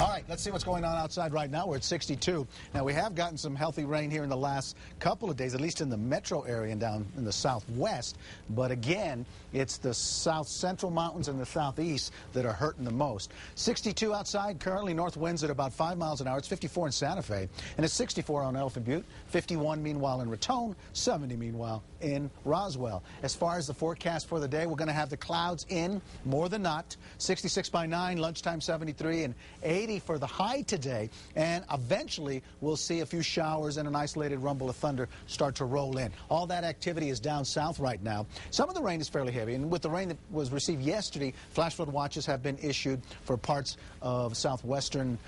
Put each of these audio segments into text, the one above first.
All right, let's see what's going on outside right now. We're at 62. Now, we have gotten some healthy rain here in the last couple of days, at least in the metro area and down in the southwest. But again, it's the south central mountains and the southeast that are hurting the most. 62 outside, currently north winds at about 5 miles an hour. It's 54 in Santa Fe, and it's 64 on Elephant Butte, 51 meanwhile in Raton, 70 meanwhile in Roswell. As far as the forecast for the day, we're going to have the clouds in more than not. 66 by 9, lunchtime 73, and 80 for the high today, and eventually we'll see a few showers and an isolated rumble of thunder start to roll in. All that activity is down south right now. Some of the rain is fairly heavy, and with the rain that was received yesterday, flash flood watches have been issued for parts of southwestern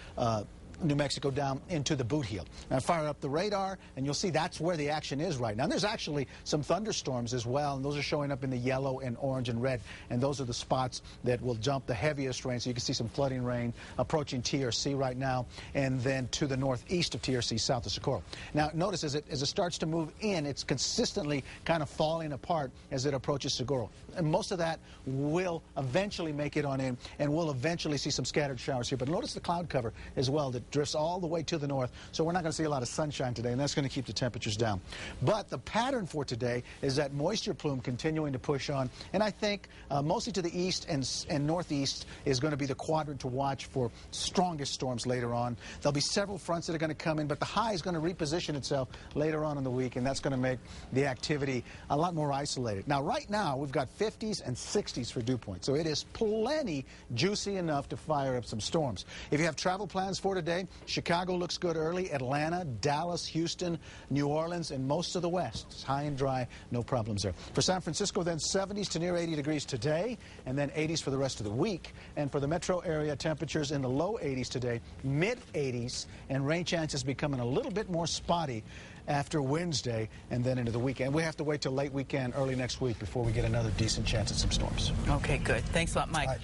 New Mexico down into the Boot Heel. Now fire up the radar and you'll see that's where the action is right now. And there's actually some thunderstorms as well, and those are showing up in the yellow and orange and red, and those are the spots that will dump the heaviest rain. So you can see some flooding rain approaching TRC right now, and then to the northeast of TRC south of Socorro. Now notice as it starts to move in, it's consistently kind of falling apart as it approaches Socorro. And most of that will eventually make it on in, and we'll eventually see some scattered showers here. But notice the cloud cover as well that drifts all the way to the north, so we're not going to see a lot of sunshine today, and that's going to keep the temperatures down. But the pattern for today is that moisture plume continuing to push on, and I think mostly to the east and northeast is going to be the quadrant to watch for strongest storms later on. There'll be several fronts that are going to come in, but the high is going to reposition itself later on in the week, and that's going to make the activity a lot more isolated. Now, right now, we've got 50s and 60s for dew point, so it is plenty juicy enough to fire up some storms. If you have travel plans for today, Chicago looks good early, Atlanta, Dallas, Houston, New Orleans, and most of the west. It's high and dry, no problems there. For San Francisco, then 70s to near 80 degrees today, and then 80s for the rest of the week. And for the metro area, temperatures in the low 80s today, mid 80s, and rain chances becoming a little bit more spotty after Wednesday and then into the weekend. We have to wait till late weekend, early next week before we get another decent chance at some storms. Okay, good. Thanks a lot, Mike.